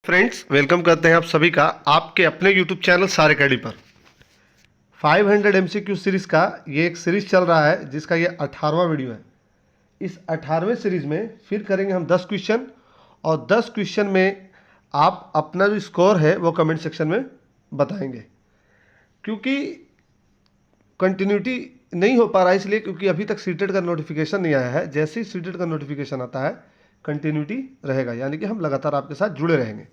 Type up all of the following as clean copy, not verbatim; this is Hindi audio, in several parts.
फ्रेंड्स, वेलकम करते हैं आप सभी का आपके अपने यूट्यूब चैनल सार अकेडमी पर। 500 MCQ सीरीज़ का ये एक सीरीज़ चल रहा है जिसका ये 18वां वीडियो है। इस 18वें सीरीज़ में फिर करेंगे हम 10 क्वेश्चन और 10 क्वेश्चन में आप अपना जो स्कोर है वो कमेंट सेक्शन में बताएंगे। क्योंकि कंटिन्यूटी नहीं हो पा रहा है इसलिए क्योंकि अभी तक सीटेट का नोटिफिकेशन नहीं आया है। जैसे ही सीटेट का नोटिफिकेशन आता है कंटिन्यूटी रहेगा, यानी कि हम लगातार आपके साथ जुड़े रहेंगे।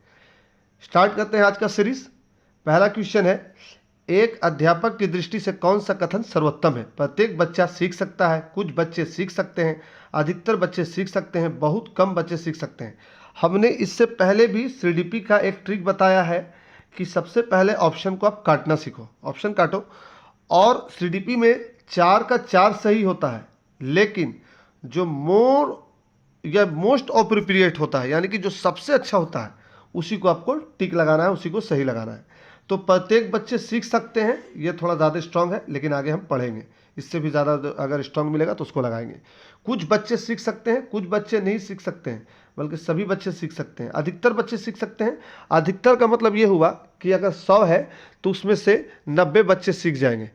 स्टार्ट करते हैं आज का सीरीज। पहला क्वेश्चन है, एक अध्यापक की दृष्टि से कौन सा कथन सर्वोत्तम है? प्रत्येक बच्चा सीख सकता है, कुछ बच्चे सीख सकते हैं, अधिकतर बच्चे सीख सकते हैं, बहुत कम बच्चे सीख सकते हैं। हमने इससे पहले भी सीडीपी का एक ट्रिक बताया है कि सबसे पहले ऑप्शन को आप काटना सीखो, ऑप्शन काटो। और सीडीपी में 4 का 4 सही होता है, लेकिन जो मोस्ट अप्रोप्रिएट होता है यानी कि जो सबसे अच्छा होता है उसी को आपको टिक लगाना है, उसी को सही लगाना है। तो प्रत्येक बच्चे सीख सकते हैं, ये थोड़ा ज़्यादा स्ट्रांग है, लेकिन आगे हम पढ़ेंगे इससे भी ज़्यादा अगर स्ट्रांग मिलेगा तो उसको लगाएंगे। कुछ बच्चे सीख सकते हैं, कुछ बच्चे नहीं सीख सकते हैं, बल्कि सभी बच्चे सीख सकते हैं। अधिकतर बच्चे सीख सकते हैं। अधिकतर का मतलब ये हुआ कि अगर 100 है तो उसमें से 90 बच्चे सीख जाएंगे,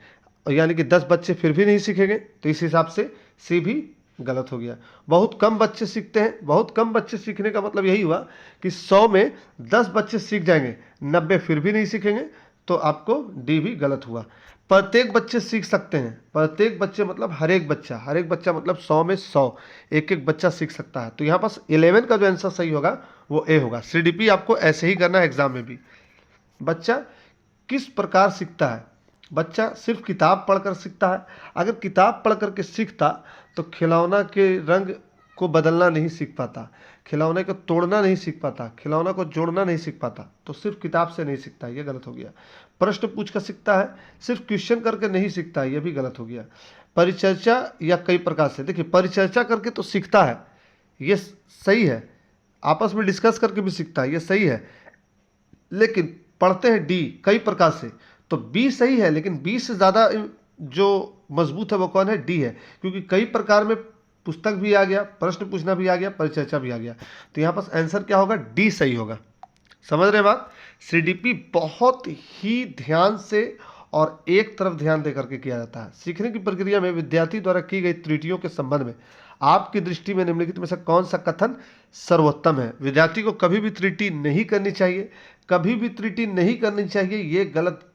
यानी कि 10 बच्चे फिर भी नहीं सीखेंगे, तो इस हिसाब से सी भी गलत हो गया। बहुत कम बच्चे सीखते हैं। बहुत कम बच्चे सीखने का मतलब यही हुआ कि 100 में 10 बच्चे सीख जाएंगे, 90 फिर भी नहीं सीखेंगे, तो आपको डी भी गलत हुआ। प्रत्येक बच्चे सीख सकते हैं। प्रत्येक बच्चे मतलब हर एक बच्चा मतलब 100 में 100 एक एक बच्चा सीख सकता है। तो यहाँ पास 11 का जो आंसर सही होगा वो ए होगा। सीडीपी आपको ऐसे ही करना है एग्जाम में भी। बच्चा किस प्रकार सीखता है? बच्चा सिर्फ किताब पढ़कर सीखता है। अगर किताब पढ़ करके सीखता तो खिलौना के रंग को बदलना नहीं सीख पाता, खिलौने को तोड़ना नहीं सीख पाता, खिलौना को जोड़ना नहीं सीख पाता। तो सिर्फ किताब से नहीं सीखता, ये गलत हो गया। प्रश्न पूछ कर सीखता है, सिर्फ क्वेश्चन करके नहीं सीखता, ये भी गलत हो गया। परिचर्चा या कई प्रकार से, देखिए परिचर्चा करके तो सीखता है, ये सही है। आपस में डिस्कस करके भी सीखता है, ये सही है। लेकिन पढ़ते हैं डी कई प्रकार से, तो बी सही है, लेकिन बी से ज़्यादा जो मजबूत है वो कौन है? डी है। क्योंकि कई प्रकार में पुस्तक भी आ गया, प्रश्न पूछना भी आ गया, परिचर्चा भी आ गया। तो यहाँ पास आंसर क्या होगा? डी सही होगा। समझ रहे बात? सीडीपी बहुत ही ध्यान से और एक तरफ ध्यान देकर के किया जाता है। सीखने की प्रक्रिया में विद्यार्थी द्वारा की गई त्रुटियों के संबंध में आपकी दृष्टि में निम्नलिखित में से कौन सा कथन सर्वोत्तम है? विद्यार्थी को कभी भी त्रुटि नहीं करनी चाहिए, कभी भी त्रुटि नहीं करनी चाहिए, ये गलत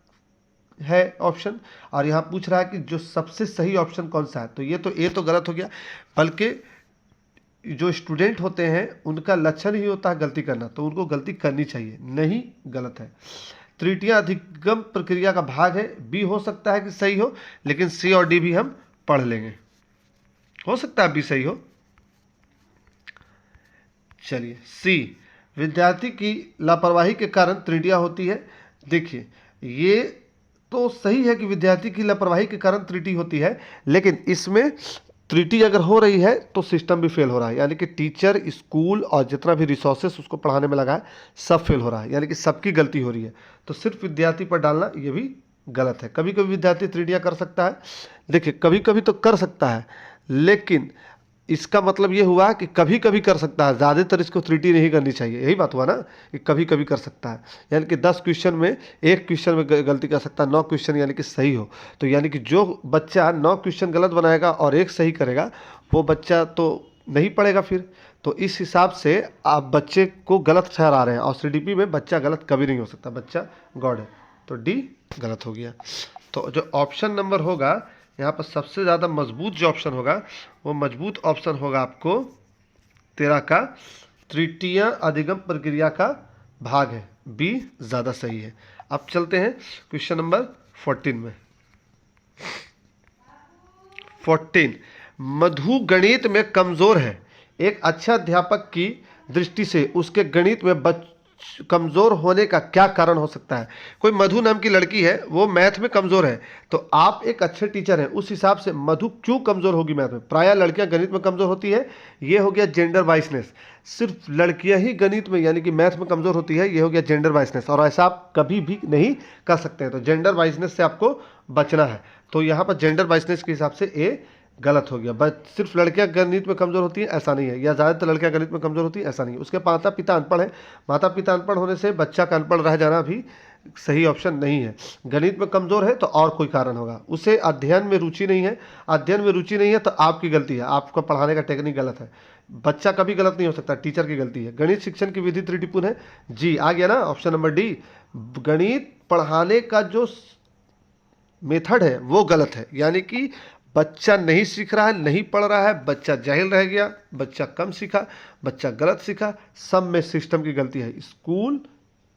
है ऑप्शन। और यहाँ पूछ रहा है कि जो सबसे सही ऑप्शन कौन सा है, तो ये तो गलत हो गया। बल्कि जो स्टूडेंट होते हैं उनका लक्षण ही होता है गलती करना, तो उनको गलती करनी चाहिए, नहीं गलत है। त्रुटियां अधिगम प्रक्रिया का भाग है, बी हो सकता है कि सही हो, लेकिन सी और डी भी हम पढ़ लेंगे, हो सकता है बी सही हो। चलिए सी, विद्यार्थी की लापरवाही के कारण त्रुटियां होती है। देखिए ये तो सही है कि विद्यार्थी की लापरवाही के कारण त्रुटि होती है, लेकिन इसमें त्रुटि अगर हो रही है तो सिस्टम भी फेल हो रहा है, यानी कि टीचर, स्कूल और जितना भी रिसोर्सेस उसको पढ़ाने में लगा है सब फेल हो रहा है, यानी कि सबकी गलती हो रही है। तो सिर्फ विद्यार्थी पर डालना ये भी गलत है। कभी कभी विद्यार्थी त्रुटियां कर सकता है, देखिए कभी कभी तो कर सकता है, लेकिन इसका मतलब ये हुआ कि कभी कभी कर सकता है, ज़्यादातर इसको त्रुटि नहीं करनी चाहिए। यही बात हुआ ना कि कभी कभी कर सकता है, यानी कि 10 क्वेश्चन में एक क्वेश्चन में गलती कर सकता है, 9 क्वेश्चन यानी कि सही हो। तो यानी कि जो बच्चा 9 क्वेश्चन गलत बनाएगा और एक सही करेगा वो बच्चा तो नहीं पढ़ेगा फिर। तो इस हिसाब से आप बच्चे को गलत ठहरा रहे हैं, और सीडीपी में बच्चा गलत कभी नहीं हो सकता, बच्चा गॉड है। तो डी गलत हो गया। तो जो ऑप्शन नंबर होगा यहाँ पर सबसे ज़्यादा मजबूत जो ऑप्शन होगा वो मजबूत ऑप्शन होगा आपको 13 का, त्रुटियां अधिगम प्रक्रिया का भाग है, बी ज़्यादा सही है। अब चलते हैं क्वेश्चन नंबर 14 में। 14, मधु गणित में कमज़ोर है। एक अच्छा अध्यापक की दृष्टि से उसके गणित में कमज़ोर होने का क्या कारण हो सकता है? कोई मधु नाम की लड़की है, वो मैथ में कमज़ोर है, तो आप एक अच्छे टीचर हैं, उस हिसाब से मधु क्यों कमज़ोर होगी मैथ में? प्रायः लड़कियां गणित में कमज़ोर होती है, ये हो गया जेंडर बाइसनेस। सिर्फ लड़कियां ही गणित में यानी कि मैथ में कमज़ोर होती है, ये हो गया जेंडर बाइसनेस, और ऐसा आप कभी भी नहीं कर सकते हैं। तो जेंडर बाइसनेस से आपको बचना है। तो यहाँ पर जेंडर बाइसनेस के हिसाब से ए गलत हो गया। बस सिर्फ लड़कियां गणित में कमज़ोर होती हैं ऐसा नहीं है, या ज़्यादातर लड़कियां गणित में कमज़ोर होती हैं ऐसा नहीं है। उसके माता पिता अनपढ़ हैं, माता पिता अनपढ़ होने से बच्चा का अनपढ़ रह जाना भी सही ऑप्शन नहीं है। गणित में कमज़ोर है तो और कोई कारण होगा, उसे अध्ययन में रुचि नहीं है। अध्ययन में रुचि नहीं है तो आपकी गलती है, आपका पढ़ाने का टेक्निक गलत है। बच्चा कभी गलत नहीं हो सकता, टीचर की गलती है। गणित शिक्षण की विधि त्रुटिपूर्ण है, जी आ गया ना ऑप्शन नंबर डी। गणित पढ़ाने का जो मेथड है वो गलत है, यानी कि बच्चा नहीं सीख रहा है, नहीं पढ़ रहा है, बच्चा जाहिल रह गया, बच्चा कम सीखा, बच्चा गलत सीखा, सब में सिस्टम की गलती है। स्कूल,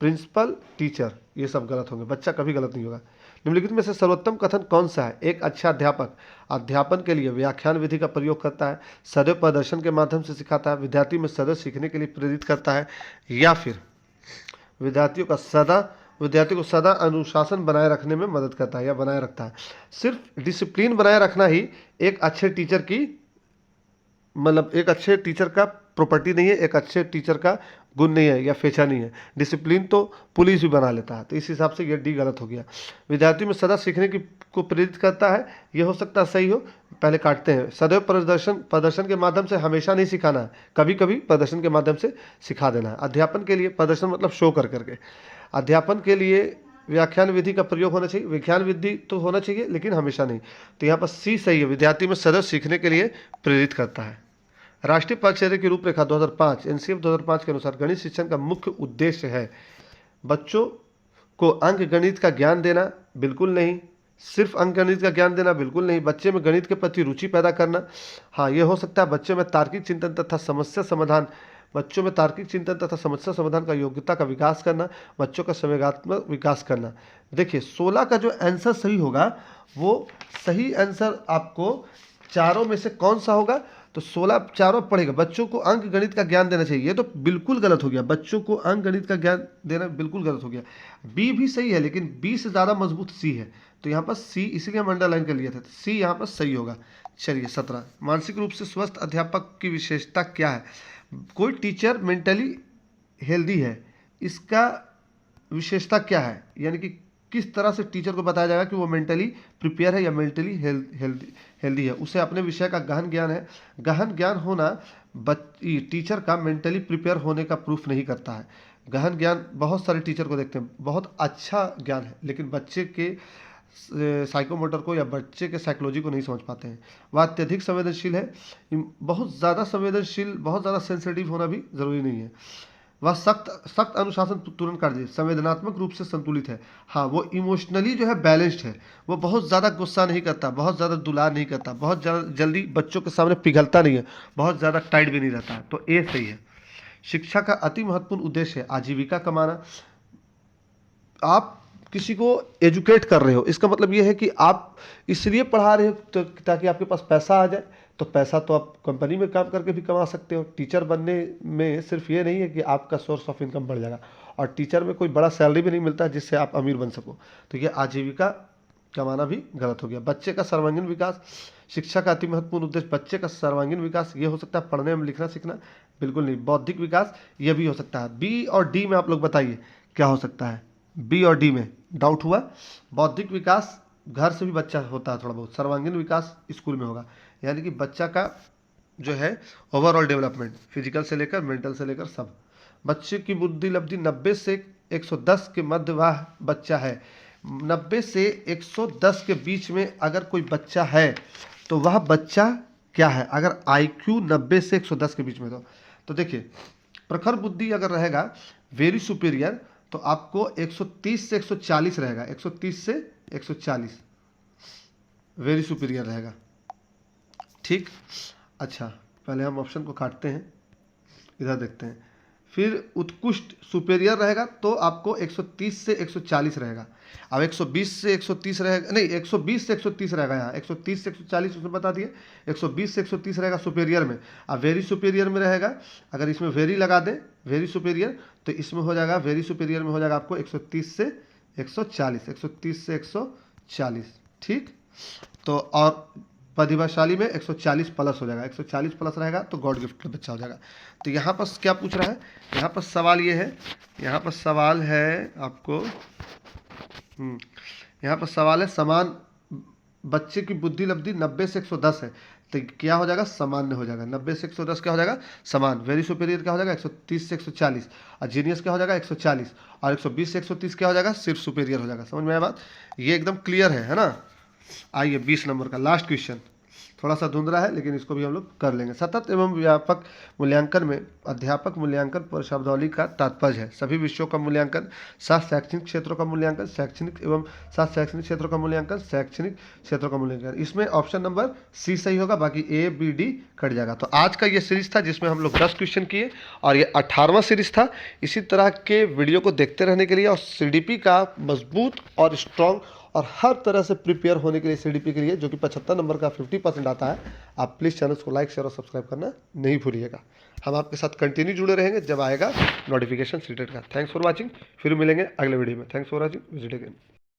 प्रिंसिपल, टीचर, ये सब गलत होंगे, बच्चा कभी गलत नहीं होगा। निम्नलिखित में से सर्वोत्तम कथन कौन सा है? एक अच्छा अध्यापक अध्यापन के लिए व्याख्यान विधि का प्रयोग करता है, सदैव प्रदर्शन के माध्यम से सिखाता है, विद्यार्थी में सदैव सीखने के लिए प्रेरित करता है, या फिर विद्यार्थी को सदा अनुशासन बनाए रखने में मदद करता है या बनाए रखता है। सिर्फ डिसिप्लिन बनाए रखना ही एक अच्छे टीचर की एक अच्छे टीचर का प्रॉपर्टी नहीं है, एक अच्छे टीचर का गुण नहीं है या फेचा नहीं है। डिसिप्लिन तो पुलिस भी बना लेता है, तो इस हिसाब से ये डी गलत हो गया। विद्यार्थी में सदा सीखने की को प्रेरित करता है, ये हो सकता है सही हो, पहले काटते हैं। सदैव प्रदर्शन के माध्यम से हमेशा नहीं सिखाना है, कभी कभी प्रदर्शन के माध्यम से सिखा देना है। अध्यापन के लिए प्रदर्शन मतलब शो कर करके। अध्यापन के लिए व्याख्यान विधि का प्रयोग होना चाहिए, व्याख्यान विधि तो होना चाहिए लेकिन हमेशा नहीं, तो यहाँ पर सी सही है, विद्यार्थी में सदैव सीखने के लिए प्रेरित करता है। राष्ट्रीय पाठ्यचर्या की रूपरेखा 2005 एनसीएफ 2005 के अनुसार गणित शिक्षण का मुख्य उद्देश्य है बच्चों को अंक गणित का ज्ञान देना, बिल्कुल नहीं। सिर्फ अंक गणित का ज्ञान देना, बिल्कुल नहीं। बच्चे में गणित के प्रति रुचि पैदा करना, हाँ ये हो सकता है। बच्चों में तार्किक चिंतन तथा समस्या समाधान का योग्यता का विकास करना, बच्चों का संवेगात्मक विकास करना। देखिए 16 का जो आंसर सही होगा वो सही आंसर आपको चारों में से कौन सा होगा? तो 16 चारों पढ़ेगा। बच्चों को अंक गणित का ज्ञान देना चाहिए, ये तो बिल्कुल गलत हो गया। बच्चों को अंक गणित का ज्ञान देना बिल्कुल गलत हो गया। बी भी सही है लेकिन बी से ज़्यादा मजबूत सी है, तो यहाँ पर सी, इसलिए हम अंडरलाइन कर लिए थे, तो सी यहाँ पर सही होगा। चलिए 17, मानसिक रूप से स्वस्थ अध्यापक की विशेषता क्या है? कोई टीचर मेंटली हेल्दी है, इसका विशेषता क्या है? यानी कि किस तरह से टीचर को बताया जाएगा कि वो मेंटली प्रिपेयर है या मेंटली हेल्दी है? उसे अपने विषय का गहन ज्ञान है। गहन ज्ञान होना टीचर का मेंटली प्रिपेयर होने का प्रूफ नहीं करता है। गहन ज्ञान बहुत सारे टीचर को देखते हैं, बहुत अच्छा ज्ञान है, लेकिन बच्चे के साइकोमोटर को या बच्चे के साइकोलॉजी को नहीं समझ पाते हैं। वह अत्यधिक संवेदनशील है, बहुत ज़्यादा संवेदनशील, बहुत ज़्यादा सेंसिटिव होना भी ज़रूरी नहीं है। वह सख्त अनुशासन तुरंत कर दे, संवेदनात्मक रूप से संतुलित है। हाँ वो इमोशनली जो है बैलेंस्ड है, वो बहुत ज़्यादा गुस्सा नहीं करता, बहुत ज़्यादा दुलार नहीं करता, बहुत ज़्यादा जल्दी बच्चों के सामने पिघलता नहीं है, बहुत ज़्यादा टाइट भी नहीं रहता है, तो ए सही है। शिक्षा का अति महत्वपूर्ण उद्देश्य है आजीविका कमाना। आप किसी को एजुकेट कर रहे हो, इसका मतलब ये है कि आप इसलिए पढ़ा रहे हो ताकि आपके पास पैसा आ जाए, तो पैसा तो आप कंपनी में काम करके भी कमा सकते हो। टीचर बनने में सिर्फ ये नहीं है कि आपका सोर्स ऑफ इनकम बढ़ जाएगा, और टीचर में कोई बड़ा सैलरी भी नहीं मिलता जिससे आप अमीर बन सको, तो ये आजीविका कमाना भी गलत हो गया। बच्चे का सर्वांगीण विकास, शिक्षा का अति महत्वपूर्ण उद्देश्य बच्चे का सर्वांगीण विकास, ये हो सकता है पढ़ने में लिखना सीखना, बिल्कुल नहीं। बौद्धिक विकास, ये भी हो सकता है। बी और डी में आप लोग बताइए क्या हो सकता है? बी और डी में डाउट हुआ। बौद्धिक विकास घर से भी बच्चा होता है थोड़ा बहुत, सर्वांगीण विकास स्कूल में होगा, यानी कि बच्चा का जो है ओवरऑल डेवलपमेंट, फिजिकल से लेकर मेंटल से लेकर सब। बच्चे की बुद्धि लब्धि 90 से 110 के मध्य वह बच्चा है। 90 से 110 के बीच में अगर कोई बच्चा है तो वह बच्चा क्या है? अगर IQ 90 से 110 के बीच में तो देखिए प्रखर बुद्धि अगर रहेगा, वेरी सुपीरियर, तो आपको 130 से 140 रहेगा, 130 से 140 वेरी सुपीरियर रहेगा, ठीक। अच्छा पहले हम ऑप्शन को काटते हैं, इधर देखते हैं। फिर उत्कृष्ट सुपेरियर रहेगा तो आपको 130 से 140 रहेगा। अब 120 से 130 रहेगा, नहीं 120 से 130 रहेगा, यहाँ 130 से 140 उसने बता दिए, 120 से 130 रहेगा सुपेरियर में। अब वेरी सुपेरियर में रहेगा, अगर इसमें वेरी लगा दें वेरी सुपेरियर, तो इसमें हो जाएगा वेरी सुपेरियर में हो जाएगा आपको 130 से 140, 130 से 140, ठीक। तो और प्रतिभाशाली में 140 प्लस हो जाएगा, 140 प्लस रहेगा तो गॉड गिफ्ट बच्चा हो जाएगा। तो यहाँ पर क्या पूछ रहा है? यहाँ पर सवाल ये है, यहाँ पर सवाल है आपको, यहाँ पर सवाल है समान बच्चे की बुद्धि लब्धि 90 से 110 है, तो क्या हो जाएगा, सामान्य हो जाएगा। 90 से 110 क्या हो जाएगा, समान। वेरी सुपीरियर क्या हो जाएगा, 130 से 140, और जीनियस क्या हो जाएगा, 140, और 120 से 130 क्या हो जाएगा, सिर्फ सुपीरियर हो जाएगा। समझ में आया बात, ये एकदम क्लियर है ना। आइए 20 नंबर का लास्ट क्वेश्चन, थोड़ा सा धुंधला है लेकिन इसको भी हम लोग कर लेंगे। सतत एवं व्यापक मूल्यांकन में अध्यापक मूल्यांकन पर शब्दावली का तात्पर्य है सभी विषयों का मूल्यांकन, सात शैक्षणिक क्षेत्रों का मूल्यांकन, शैक्षणिक एवं सात शैक्षणिक क्षेत्रों का मूल्यांकन, शैक्षणिक क्षेत्रों का मूल्यांकन। इसमें ऑप्शन नंबर सी सही होगा, बाकी ए बी डी कट जाएगा। तो आज का ये सीरीज था जिसमें हम लोग 10 क्वेश्चन किए और ये 18वां सीरीज था। इसी तरह के वीडियो को देखते रहने के लिए और सीडीपी का मजबूत और स्ट्रॉन्ग और हर तरह से प्रिपेयर होने के लिए सीडीपी के लिए, जो कि 75 नंबर का 50% आता है, आप प्लीज़ चैनल को लाइक शेयर और सब्सक्राइब करना नहीं भूलिएगा। हम आपके साथ कंटिन्यू जुड़े रहेंगे जब आएगा नोटिफिकेशन सीटेट का। थैंक्स फॉर वॉचिंग, फिर मिलेंगे अगले वीडियो में। Thanks for watching, visit again.